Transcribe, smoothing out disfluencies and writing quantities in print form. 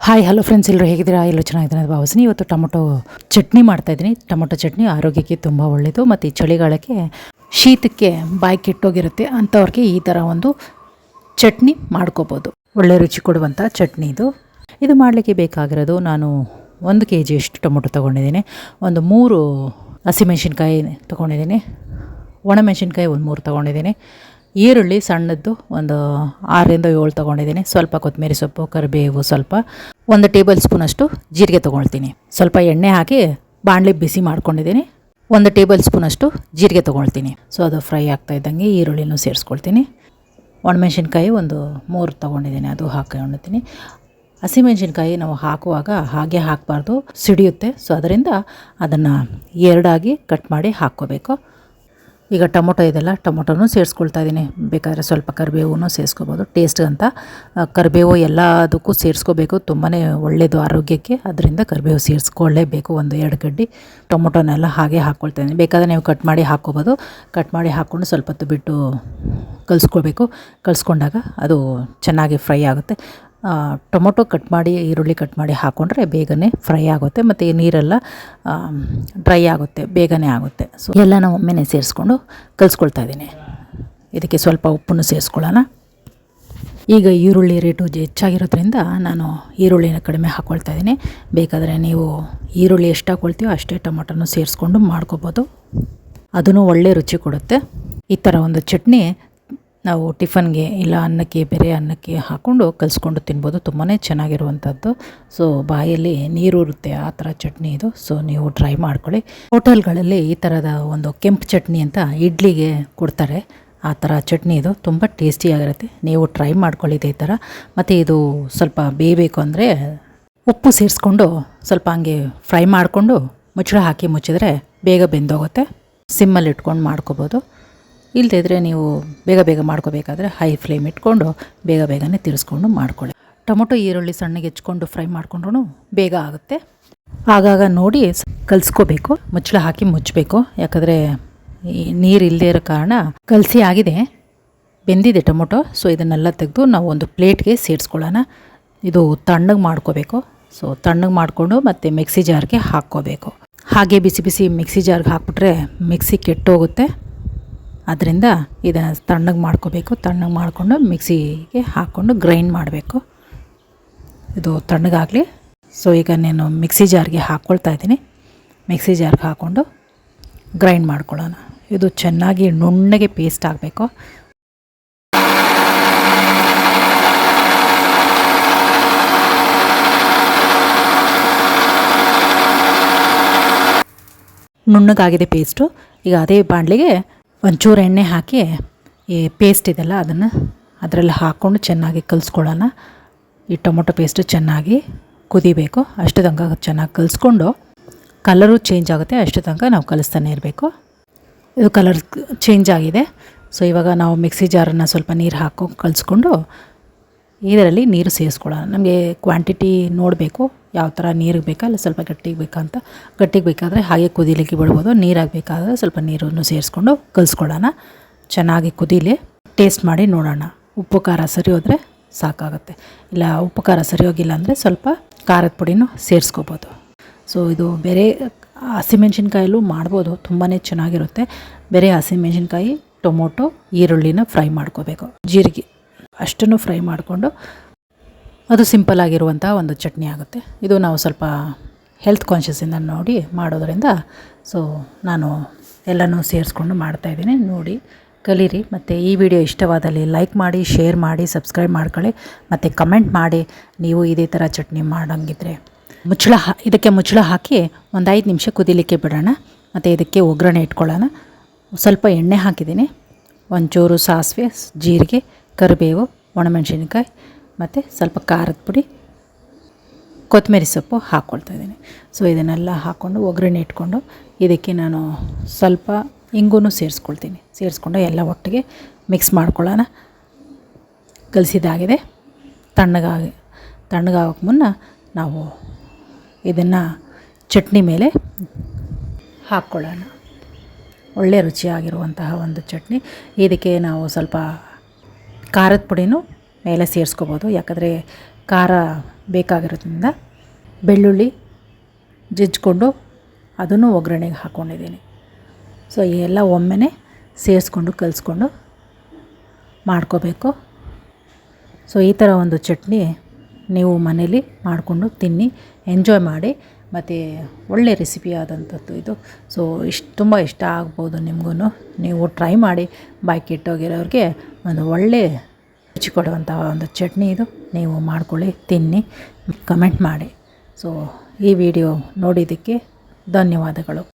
Hi hello friends, ಎಲ್ಲರೂ ಹೇಗಿದ್ದೀರಾ? ಎಲ್ಲರೂ ಚೆನ್ನಾಗಿದ್ದಾರೆ ಭಾವಿಸ್ತೀನಿ. ಇವತ್ತು ಟೊಮೊಟೊ ಚಟ್ನಿ ಮಾಡ್ತಾಯಿದ್ದೀನಿ. ಟೊಮೊಟೊ ಚಟ್ನಿ ಆರೋಗ್ಯಕ್ಕೆ ತುಂಬ ಒಳ್ಳೆಯದು ಮತ್ತು ಈ ಚಳಿಗಾಲಕ್ಕೆ ಶೀತಕ್ಕೆ ಬಾಯಿ ಕೆಟ್ಟೋಗಿರುತ್ತೆ ಅಂಥವ್ರಿಗೆ ಈ ಥರ ಒಂದು ಚಟ್ನಿ ಮಾಡ್ಕೋಬೋದು. ಒಳ್ಳೆ ರುಚಿ ಕೊಡುವಂಥ ಚಟ್ನಿ ಇದು ಮಾಡಲಿಕ್ಕೆ ಬೇಕಾಗಿರೋದು, ನಾನು 1 kg ಅಷ್ಟು ಟೊಮೊಟೊ ತೊಗೊಂಡಿದ್ದೀನಿ. ಒಂದು 3 ಹಸಿಮೆಣ್ಸಿನ್ಕಾಯಿ ತೊಗೊಂಡಿದ್ದೀನಿ. ಒಣಮೆಣ್ಸಿನ್ಕಾಯಿ ಒಂದು 3 ತೊಗೊಂಡಿದ್ದೀನಿ. ಈರುಳ್ಳಿ ಸಣ್ಣದ್ದು ಒಂದು 6ರಿಂದ 7 ತೊಗೊಂಡಿದ್ದೀನಿ. ಸ್ವಲ್ಪ ಕೊತ್ತಂಬರಿ ಸೊಪ್ಪು, ಕರಿಬೇವು, ಸ್ವಲ್ಪ 1 ಟೇಬಲ್ ಸ್ಪೂನಷ್ಟು ಜೀರಿಗೆ ತೊಗೊಳ್ತೀನಿ. ಸ್ವಲ್ಪ ಎಣ್ಣೆ ಹಾಕಿ ಬಾಣಲೆ ಬಿಸಿ ಮಾಡ್ಕೊಂಡಿದ್ದೀನಿ. 1 ಟೇಬಲ್ ಸ್ಪೂನಷ್ಟು ಜೀರಿಗೆ ತೊಗೊಳ್ತೀನಿ. ಸೊ ಅದು ಫ್ರೈ ಆಗ್ತಾ ಇದ್ದಂಗೆ ಈರುಳ್ಳಿನೂ ಸೇರಿಸ್ಕೊಳ್ತೀನಿ. ಒಣಮೆಣ್ಸಿನ್ಕಾಯಿ ಒಂದು 3 ತೊಗೊಂಡಿದ್ದೀನಿ, ಅದು ಹಾಕೊಂಡಿದ್ದೀನಿ. ಹಸಿಮೆಣ್ಸಿನ್ಕಾಯಿ ನಾವು ಹಾಕುವಾಗ ಹಾಗೆ ಹಾಕಬಾರ್ದು, ಸಿಡಿಯುತ್ತೆ. ಸೊ ಅದರಿಂದ ಅದನ್ನು 2 ಕಟ್ ಮಾಡಿ ಹಾಕ್ಕೋಬೇಕು. ಈಗ ಟೊಮೊಟೊ ಇದೆಲ್ಲ, ಟೊಮೊಟೊನೂ ಸೇರಿಸ್ಕೊಳ್ತಾ ಇದ್ದೀನಿ. ಬೇಕಾದರೆ ಸ್ವಲ್ಪ ಕರಿಬೇವು ಸೇರಿಸ್ಕೋಬೋದು ಟೇಸ್ಟ್ ಅಂತ. ಕರಿಬೇವು ಎಲ್ಲದಕ್ಕೂ ಸೇರಿಸ್ಕೋಬೇಕು, ತುಂಬಾ ಒಳ್ಳೆಯದು ಆರೋಗ್ಯಕ್ಕೆ. ಅದರಿಂದ ಕರಿಬೇವು ಸೇರಿಸ್ಕೊಳ್ಳೇಬೇಕು. 1-2 ಗಡ್ಡೆ ಟೊಮೊಟೊನೆಲ್ಲ ಹಾಗೆ ಹಾಕ್ಕೊಳ್ತಾ ಇದ್ದೀನಿ. ಬೇಕಾದರೆ ನೀವು ಕಟ್ ಮಾಡಿ ಹಾಕ್ಕೋಬೋದು. ಕಟ್ ಮಾಡಿ ಹಾಕ್ಕೊಂಡು ಸ್ವಲ್ಪ ಹೊತ್ತು ಬಿಟ್ಟು ಕಲಿಸ್ಕೋಬೇಕು. ಕಲಿಸ್ಕೊಂಡಾಗ ಅದು ಚೆನ್ನಾಗಿ ಫ್ರೈ ಆಗುತ್ತೆ. ಟೊಮೊಟೊ ಕಟ್ ಮಾಡಿ, ಈರುಳ್ಳಿ ಕಟ್ ಮಾಡಿ ಹಾಕ್ಕೊಂಡ್ರೆ ಬೇಗನೆ ಫ್ರೈ ಆಗುತ್ತೆ ಮತ್ತು ನೀರೆಲ್ಲ ಡ್ರೈ ಆಗುತ್ತೆ, ಬೇಗನೆ ಆಗುತ್ತೆ. ಸೊ ಎಲ್ಲನೂ ಒಮ್ಮೆನೇ ಸೇರಿಸ್ಕೊಂಡು ಕಲಿಸ್ಕೊಳ್ತಾ ಇದ್ದೀನಿ. ಇದಕ್ಕೆ ಸ್ವಲ್ಪ ಉಪ್ಪನ್ನು ಸೇರಿಸ್ಕೊಳ್ಳೋಣ. ಈಗ ಈರುಳ್ಳಿ ರೇಟು ಹೆಚ್ಚಾಗಿರೋದ್ರಿಂದ ನಾನು ಈರುಳ್ಳಿನ ಕಡಿಮೆ ಹಾಕ್ಕೊಳ್ತಾ ಇದ್ದೀನಿ. ಬೇಕಾದರೆ ನೀವು ಈರುಳ್ಳಿ ಎಷ್ಟು ಹಾಕ್ಕೊಳ್ತೀವೋ ಅಷ್ಟೇ ಟೊಮೊಟೊನೂ ಸೇರಿಸ್ಕೊಂಡು ಮಾಡ್ಕೋಬೋದು. ಅದೂ ಒಳ್ಳೆ ರುಚಿ ಕೊಡುತ್ತೆ. ಈ ಥರ ಒಂದು ಚಟ್ನಿ ನಾವು ಟಿಫನ್ಗೆ ಇಲ್ಲ ಅನ್ನಕ್ಕೆ, ಬೇರೆ ಅನ್ನಕ್ಕೆ ಹಾಕ್ಕೊಂಡು ಕಲಿಸ್ಕೊಂಡು ತಿನ್ಬೋದು. ತುಂಬಾ ಚೆನ್ನಾಗಿರುವಂಥದ್ದು. ಸೊ ಬಾಯಲ್ಲಿ ನೀರೂರುತ್ತೆ ಆ ಥರ ಚಟ್ನಿ ಇದು. ಸೊ ನೀವು ಟ್ರೈ ಮಾಡ್ಕೊಳ್ಳಿ. ಹೋಟೆಲ್ಗಳಲ್ಲಿ ಈ ಥರದ ಒಂದು ಕೆಂಪು ಚಟ್ನಿ ಅಂತ ಇಡ್ಲಿಗೆ ಕೊಡ್ತಾರೆ. ಆ ಥರ ಚಟ್ನಿ ಇದು ತುಂಬ ಟೇಸ್ಟಿಯಾಗಿರುತ್ತೆ. ನೀವು ಟ್ರೈ ಮಾಡ್ಕೊಳ್ಳಿ ಇದೇ ಥರ. ಮತ್ತು ಇದು ಸ್ವಲ್ಪ ಬೇಯಬೇಕು ಅಂದರೆ ಉಪ್ಪು ಸೇರಿಸ್ಕೊಂಡು ಸ್ವಲ್ಪ ಹಂಗೆ ಫ್ರೈ ಮಾಡಿಕೊಂಡು ಮುಚ್ಚಳ ಹಾಕಿ ಮುಚ್ಚಿದ್ರೆ ಬೇಗ ಬೆಂದೋಗುತ್ತೆ. ಸಿಮ್ಮಲ್ಲಿ ಇಟ್ಕೊಂಡು ಮಾಡ್ಕೋಬೋದು. ಇಲ್ಲದಿದ್ದರೆ ನೀವು ಬೇಗ ಮಾಡ್ಕೋಬೇಕಾದ್ರೆ ಹೈ ಫ್ಲೇಮ್ ಇಟ್ಕೊಂಡು ಬೇಗನೆ ತಿರ್ಸ್ಕೊಂಡು ಮಾಡ್ಕೊಳ್ಳಿ. ಟೊಮೊಟೊ ಈರುಳ್ಳಿ ಸಣ್ಣಗೆ ಹೆಚ್ಕೊಂಡು ಫ್ರೈ ಮಾಡ್ಕೊಂಡ್ರೂ ಬೇಗ ಆಗುತ್ತೆ. ಆಗಾಗ ನೋಡಿ ಕಲಿಸ್ಕೋಬೇಕು. ಮುಚ್ಚಳ ಹಾಕಿ ಮುಚ್ಚಬೇಕು. ಯಾಕಂದರೆ ನೀರು ಇಲ್ಲದೇ ಇರೋ ಕಾರಣ ಕಲಸಿ ಆಗಿದೆ, ಬೆಂದಿದೆ ಟೊಮೊಟೊ. ಸೊ ಇದನ್ನೆಲ್ಲ ತೆಗೆದು ನಾವು ಒಂದು ಪ್ಲೇಟ್ಗೆ ಸೇರಿಸ್ಕೊಳ್ಳೋಣ. ಇದು ತಣ್ಣಗೆ ಮಾಡ್ಕೋಬೇಕು. ಸೊ ತಣ್ಣಗೆ ಮಾಡಿಕೊಂಡು ಮತ್ತು ಮಿಕ್ಸಿ ಜಾರ್ಗೆ ಹಾಕ್ಕೋಬೇಕು. ಹಾಗೆ ಬಿಸಿ ಮಿಕ್ಸಿ ಜಾರ್ಗೆ ಹಾಕ್ಬಿಟ್ರೆ ಮಿಕ್ಸಿ ಕೆಟ್ಟೋಗುತ್ತೆ. ಅದರಿಂದ ಇದನ್ನು ತಣ್ಣಗೆ ಮಾಡ್ಕೋಬೇಕು. ತಣ್ಣಗೆ ಮಾಡಿಕೊಂಡು ಮಿಕ್ಸಿಗೆ ಹಾಕ್ಕೊಂಡು ಗ್ರೈಂಡ್ ಮಾಡಬೇಕು. ಇದು ತಣ್ಣಗಾಗಲಿ. ಸೊ ಈಗ ನಾನು ಮಿಕ್ಸಿ ಜಾರ್ಗೆ ಹಾಕ್ಕೊಳ್ತಾ ಇದ್ದೀನಿ. ಮಿಕ್ಸಿ ಜಾರ್ಗೆ ಹಾಕ್ಕೊಂಡು ಗ್ರೈಂಡ್ ಮಾಡ್ಕೊಳ್ಳೋಣ. ಇದು ಚೆನ್ನಾಗಿ ನುಣ್ಣಗೆ ಪೇಸ್ಟ್ ಆಗಬೇಕು. ನುಣ್ಣಗಾಗಿದೆ ಪೇಸ್ಟು. ಈಗ ಅದೇ ಬಾಣಲಿಗೆ ಒಂಚೂರು ಎಣ್ಣೆ ಹಾಕಿ ಈ ಪೇಸ್ಟ್ ಇದೆಲ್ಲ ಅದನ್ನು ಅದರಲ್ಲಿ ಹಾಕ್ಕೊಂಡು ಚೆನ್ನಾಗಿ ಕಲಿಸ್ಕೊಳ್ಳೋಣ. ಈ ಟೊಮೊಟೊ ಪೇಸ್ಟು ಚೆನ್ನಾಗಿ ಕುದಿಬೇಕು. ಅಷ್ಟು ತನಕ ಚೆನ್ನಾಗಿ ಕಲಿಸ್ಕೊಂಡು ಕಲರು ಚೇಂಜ್ ಆಗುತ್ತೆ. ಅಷ್ಟು ತನಕ ನಾವು ಕಲಿಸ್ತಾನೆ ಇರಬೇಕು. ಇದು ಕಲರ್ ಚೇಂಜ್ ಆಗಿದೆ. ಸೊ ಇವಾಗ ನಾವು ಮಿಕ್ಸಿ ಜಾರನ್ನು ಸ್ವಲ್ಪ ನೀರು ಹಾಕಿ ಕಲಿಸ್ಕೊಂಡು ಇದರಲ್ಲಿ ನೀರು ಸೇರಿಸ್ಕೊಳ್ಳೋಣ. ನಮಗೆ ಕ್ವಾಂಟಿಟಿ ನೋಡಬೇಕು, ಯಾವ ಥರ ನೀರಿಗೆ ಬೇಕಾ ಇಲ್ಲ ಸ್ವಲ್ಪ ಗಟ್ಟಿಗೆ ಬೇಕಂತ. ಗಟ್ಟಿಗೆ ಬೇಕಾದರೆ ಹಾಗೆ ಕುದೀಲಿಕ್ಕೆ ಬಿಡ್ಬೋದು. ನೀರಾಗಬೇಕಾದ್ರೆ ಸ್ವಲ್ಪ ನೀರನ್ನು ಸೇರಿಸ್ಕೊಂಡು ಕಲಿಸ್ಕೊಳ್ಳೋಣ. ಚೆನ್ನಾಗಿ ಕುದೀಲಿ. ಟೇಸ್ಟ್ ಮಾಡಿ ನೋಡೋಣ. ಉಪ್ಪು ಖಾರ ಸರಿ ಹೋದರೆ ಸಾಕಾಗುತ್ತೆ. ಇಲ್ಲ ಉಪ್ಪು ಖಾರ ಸರಿ ಹೋಗಿಲ್ಲ ಅಂದರೆ ಸ್ವಲ್ಪ ಖಾರದ ಪುಡಿನೂ ಸೇರಿಸ್ಕೋಬೋದು. ಸೊ ಇದು ಬೇರೆ ಹಸಿಮೆಣ್ಸಿನ್ಕಾಯಲ್ಲೂ ಮಾಡ್ಬೋದು, ತುಂಬಾ ಚೆನ್ನಾಗಿರುತ್ತೆ. ಬೇರೆ ಹಸಿಮೆಣ್ಸಿನ್ಕಾಯಿ, ಟೊಮೊಟೊ, ಈರುಳ್ಳಿನ ಫ್ರೈ ಮಾಡ್ಕೋಬೇಕು. ಜೀರಿಗೆ ಅಷ್ಟನ್ನು ಫ್ರೈ ಮಾಡಿಕೊಂಡು ಅದು ಸಿಂಪಲ್ ಆಗಿರುವಂಥ ಒಂದು ಚಟ್ನಿ ಆಗುತ್ತೆ. ಇದು ನಾವು ಸ್ವಲ್ಪ ಹೆಲ್ತ್ ಕಾನ್ಷಿಯಸ್ಸಿಂದ ನೋಡಿ ಮಾಡೋದರಿಂದ ಸೊ ನಾನು ಎಲ್ಲನೂ ಸೇರಿಸ್ಕೊಂಡು ಮಾಡ್ತಾಯಿದ್ದೀನಿ. ನೋಡಿ ಕಲೀರಿ. ಮತ್ತು ಈ ವಿಡಿಯೋ ಇಷ್ಟವಾದಲ್ಲಿ ಲೈಕ್ ಮಾಡಿ, ಶೇರ್ ಮಾಡಿ, ಸಬ್ಸ್ಕ್ರೈಬ್ ಮಾಡ್ಕೊಳ್ಳಿ ಮತ್ತು ಕಮೆಂಟ್ ಮಾಡಿ ನೀವು ಇದೇ ಥರ ಚಟ್ನಿ ಮಾಡೋಂಗಿದ್ರೆ. ಇದಕ್ಕೆ ಮುಚ್ಚಳ ಹಾಕಿ ಒಂದು 5 ನಿಮಿಷ ಕುದಿಲಿಕ್ಕೆ ಬಿಡೋಣ. ಮತ್ತು ಇದಕ್ಕೆ ಒಗ್ಗರಣೆ ಇಟ್ಕೊಳ್ಳೋಣ. ಸ್ವಲ್ಪ ಎಣ್ಣೆ ಹಾಕಿದ್ದೀನಿ, ಒಂಚೂರು ಸಾಸಿವೆ, ಜೀರಿಗೆ, ಕರಿಬೇವು, ಒಣಮೆಣ್ಸಿನ್ಕಾಯಿ ಮತ್ತು ಸ್ವಲ್ಪ ಖಾರದ ಪುಡಿ, ಕೊತ್ತಂಬರಿ ಸೊಪ್ಪು ಹಾಕ್ಕೊಳ್ತಾ ಇದ್ದೀನಿ. ಸೊ ಇದನ್ನೆಲ್ಲ ಹಾಕ್ಕೊಂಡು ಒಗ್ಗರಣೆ ಇಟ್ಕೊಂಡು ಇದಕ್ಕೆ ನಾನು ಸ್ವಲ್ಪ ಇಂಗು ಸೇರಿಸ್ಕೊಳ್ತೀನಿ. ಸೇರಿಸ್ಕೊಂಡು ಎಲ್ಲ ಒಟ್ಟಿಗೆ ಮಿಕ್ಸ್ ಮಾಡ್ಕೊಳ್ಳೋಣ. ಕಲಸಿದಾಗಿದೆ. ತಣ್ಣಗಾಗೋಕ್ಕೆ ಮುನ್ನ ನಾವು ಇದನ್ನು ಚಟ್ನಿ ಮೇಲೆ ಹಾಕ್ಕೊಳ್ಳೋಣ. ಒಳ್ಳೆ ರುಚಿಯಾಗಿರುವಂತಹ ಒಂದು ಚಟ್ನಿ. ಇದಕ್ಕೆ ನಾವು ಸ್ವಲ್ಪ ಖಾರದ ಪುಡಿನೂ ಮೇಲೆ ಸೇರಿಸ್ಕೋಬೋದು. ಯಾಕಂದರೆ ಖಾರ ಬೇಕಾಗಿರೋದ್ರಿಂದ ಬೆಳ್ಳುಳ್ಳಿ ಜಜ್ಜಿಕೊಂಡು ಅದನ್ನು ಒಗ್ಗರಣೆಗೆ ಹಾಕ್ಕೊಂಡಿದ್ದೀನಿ. ಸೊ ಎಲ್ಲ ಒಮ್ಮೆನೇ ಸೇರಿಸ್ಕೊಂಡು ಕಲಿಸ್ಕೊಂಡು ಮಾಡ್ಕೋಬೇಕು. ಸೊ ಈ ಥರ ಒಂದು ಚಟ್ನಿ ನೀವು ಮನೇಲಿ ಮಾಡಿಕೊಂಡು ತಿನ್ನಿ, ಎಂಜಾಯ್ ಮಾಡಿ. ಮತ್ತು ಒಳ್ಳೆ ರೆಸಿಪಿ ಆದಂಥದ್ದು ಇದು. ಸೊ ತುಂಬ ಇಷ್ಟ ಆಗ್ಬೋದು ನಿಮಗೂ. ನೀವು ಟ್ರೈ ಮಾಡಿ. ಬಾಯಿ ಕೆಟ್ಟೋಗಿರೋರಿಗೆ ಒಂದು ಒಳ್ಳೆ ರುಚಿ ಕೊಡುವಂತಹ ಒಂದು ಚಟ್ನಿ ಇದು. ನೀವು ಮಾಡ್ಕೊಳ್ಳಿ, ತಿನ್ನಿ, ಕಮೆಂಟ್ ಮಾಡಿ. ಸೊ ಈ ವಿಡಿಯೋ ನೋಡಿದ್ದಕ್ಕೆ ಧನ್ಯವಾದಗಳು.